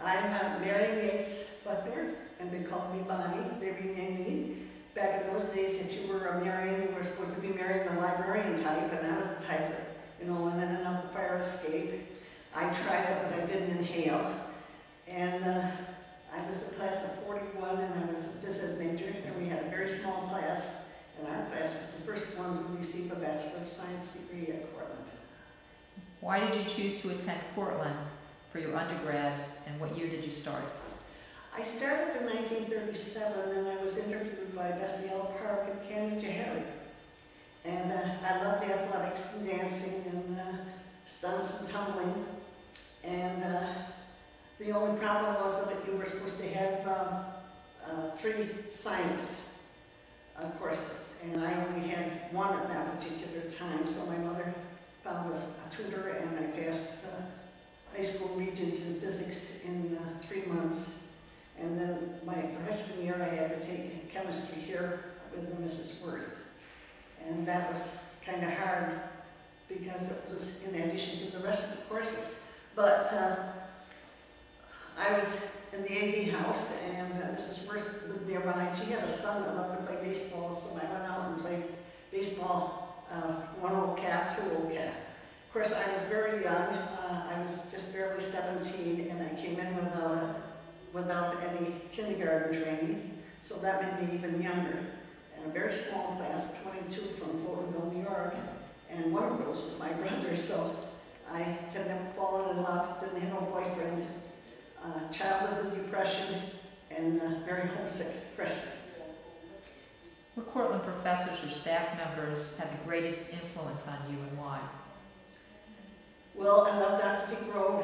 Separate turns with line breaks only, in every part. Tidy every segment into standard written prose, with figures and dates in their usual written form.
I'm Marion Yates Buchner, and they called me Bonnie. They renamed me. Back in those days, if you were a Marion, you were supposed to be Marion the librarian type, and I was the type that, and then enough the fire escape. I tried it, but I didn't inhale. And I was the class of 41, and I was a phys ed major, and we had a very small class, and our class was the first one to receive a Bachelor of Science degree at Cortland.
Why did you choose to attend Cortland for your undergrad, and what year did you start?
I started in 1937, and I was interviewed by Bessie L. Park and Candy Jahari. And I loved athletics and dancing and stunts and tumbling. And the only problem was that you were supposed to have 3 science courses. And I only had 1 at that particular time, so my mother found a tutor, and I passed high school regents in physics in 3 months. And then my freshman year, I had to take chemistry here with Mrs. Worth. And that was kind of hard because it was in addition to the rest of the courses. But I was in the AD house, and Mrs. Worth lived nearby. She had a son that loved to play baseball, so I went out and played baseball, 1 old cap, 2 old cap. Of course, I was very young. I was just barely 17, and I came in without any kindergarten training, so that made me even younger. And a very small class of 22 from Florenville, New York, and one of those was my brother, so I had never fallen in love, didn't have a boyfriend, childhood depression, and very homesick freshman.
What Cortland professors or staff members had the greatest influence on you, and why?
Well, I love Dr. T. Grode,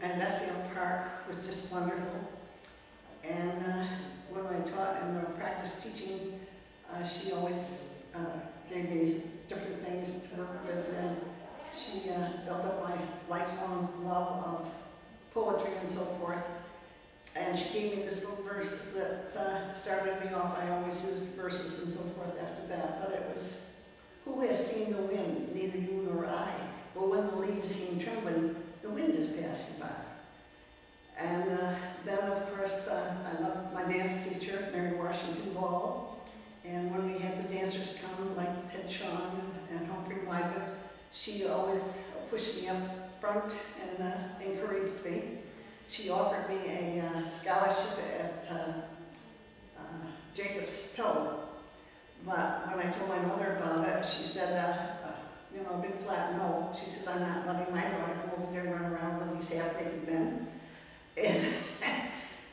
and Bessie L. Park was just wonderful. And when I taught in practice teaching, she always gave me different things to work with, and she built up my lifelong love of poetry and so forth. And she gave me this little verse that started me off. I always used verses and so forth after that, but it was, "Who has seen the wind? Neither you nor I. But when the leaves hang trembling, the wind is passing by." And then, of course, I loved my dance teacher, Mary Washington Ball. And when we had the dancers come, like Ted Shawn and Humphrey Wyman, she always pushed me up front and encouraged me. She offered me a scholarship at Jacobs Pell. But when I told my mother about it, she said, big flat no. She said, "I'm not letting my daughter go over there and run around with these half-naked men." And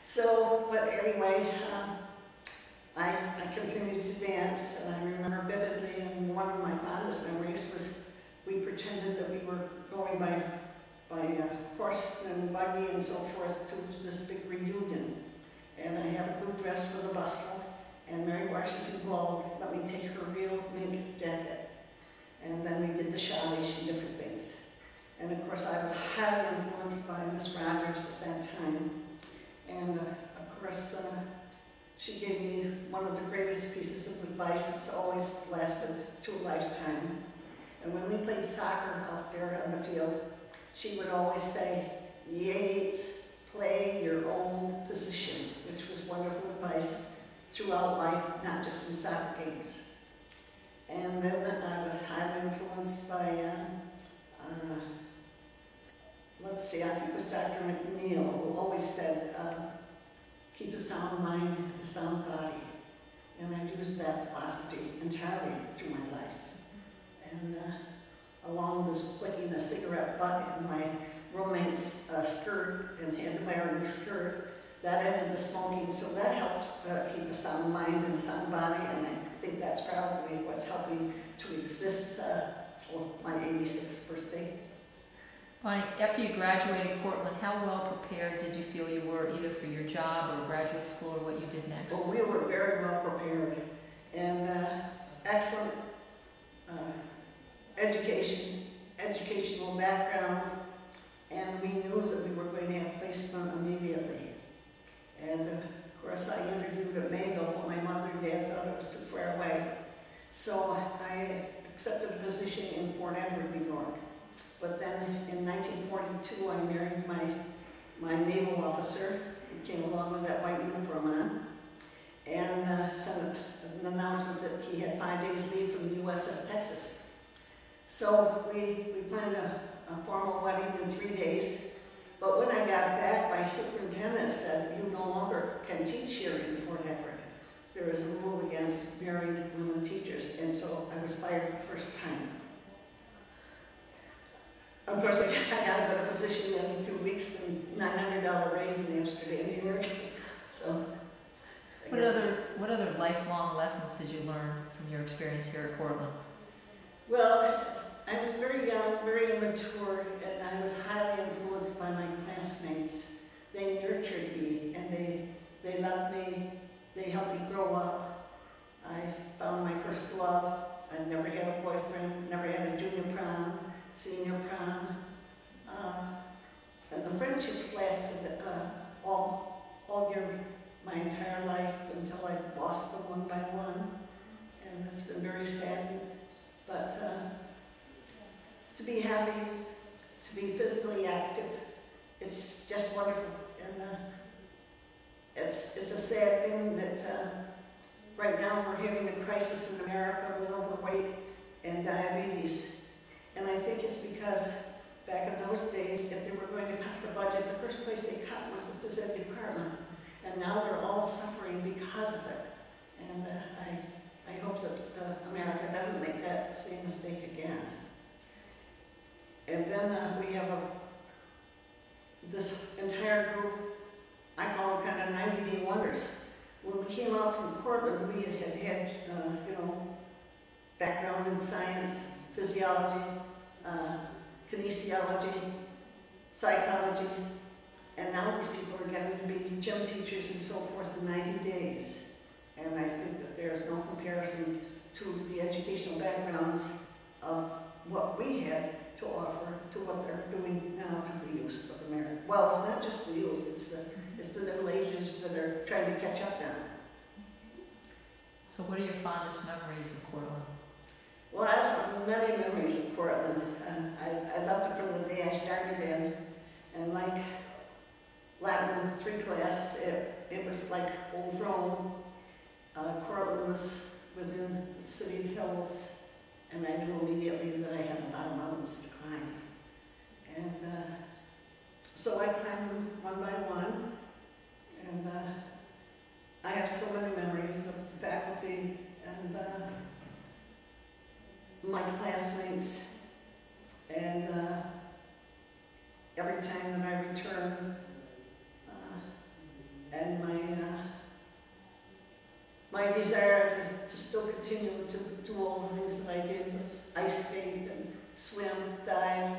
so, but anyway, I continued to dance, and I remember vividly, and one of my fondest memories was we pretended that we were going by horse and buggy and so forth to this big reunion. And I had a blue dress with a bustle, and Mary Washington Ball let me take her real mink jacket. And then we did the shawnish and different things. And of course, I was highly influenced by Miss Rogers at that time. And of course, she gave me one of the greatest pieces of advice that's always lasted through a lifetime. And when we played soccer out there on the field, she would always say, "Yates, play your own position," which was wonderful advice throughout life, not just in soccer games. And then I was highly influenced by, I think it was Dr. McNeil, who always said, "Keep a sound mind and a sound body." And I've used that philosophy entirely through my life. And along with flicking a cigarette butt in my romance skirt and had to wear a new skirt, that ended the smoking, so that helped keep a sound mind and a sound body, and I think that's probably what's helping to exist till my 86th birthday.
Bonnie, after you graduated Cortland, how well prepared did you feel you were, either for your job or graduate school, or what you did next?
Well, we were very well prepared, and excellent educational background, and we knew that we were going to have placement immediately. And of course, I interviewed at Mayville, but my mother and dad thought it was too far away. So I accepted a position in Fort Edward, New York. But then in 1942, I married my naval officer. officer who came along with that white uniform on and sent an announcement that he had 5 days leave from the USS Texas. So we planned a formal wedding in 3 days, but when I got back, my superintendent said, you no longer can teach here in Fort Edward. There is a rule against married women teachers, and so I was fired the first time. Of course, I got a better position in a few weeks and $900 raise in Amsterdam, New York. So,
what other lifelong lessons did you learn from your experience here at Cortland?
Well, I was very young, very immature, and I was highly influenced by my classmates. They nurtured me, and they loved me. They helped me grow up. I found my first love. I never had a boyfriend, never had a junior prom, senior prom. And the friendships lasted all year, my entire life, until I lost them one by one. And it's been very sad. But to be happy, to be physically active, it's just wonderful. And it's a sad thing that right now we're having a crisis in America with overweight and diabetes. And I think it's because back in those days, if they were going to cut the budget, the first place they cut was the phys ed department. And now they're all suffering because of it. And I hope that America doesn't make that same mistake again. And then we have this entire group, I call them kind of 90-day wonders. When we came out from Portland, we had background in science, physiology, kinesiology, psychology, and now these people are getting to be gym teachers and so forth in 90 days. And I think that there's no comparison to the educational backgrounds of what we had to offer to what they're doing now to the youth of America. Well, it's not just the youth, it's the middle ages that are trying to catch up now.
So what are your fondest memories of Cortland?
Well, I have many memories of Portland. I loved it from the day I started in. And like Latin 3 class, it was like old Rome. Cortland was within the city of hills, and I knew immediately that I had a lot of mountains to climb. And so I climbed them one by one, and I have so many memories of the faculty and my classmates, and every time that I return, and my desire to still continue to do all the things that I did was ice skate and swim, dive.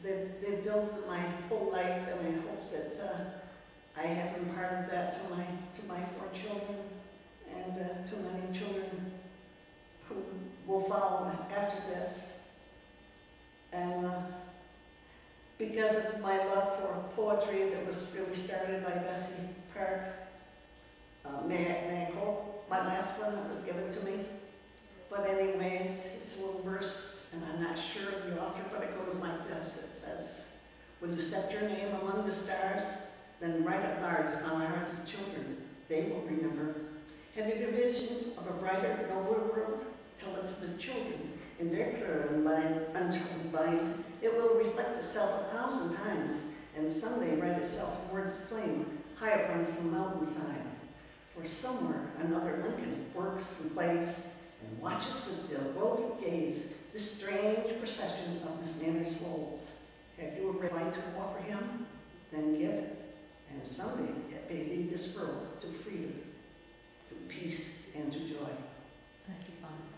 They've built my whole life, and I hope that I have imparted that to my 4 children and to many children who will follow after this. And because of my love for poetry that was really started by Bessie Park, may I quote my last one that was given to me? But anyways, it's a little verse, and I'm not sure of the author, but it goes like this. It says, "When you set your name among the stars, then write it large upon the hearts of children. They will remember. Have you visions of a brighter, nobler world? Tell it to the children. In their clear and untroubled minds, it will reflect itself 1,000 times, and someday write itself in words of flame, high upon some mountainside. For somewhere another Lincoln works and plays, and watches with bewildered gaze this strange procession of mismanaged souls. Have you a right to offer him? Then give it, and someday it may lead this world to freedom, to peace, and to joy."
Thank you, Bonnie.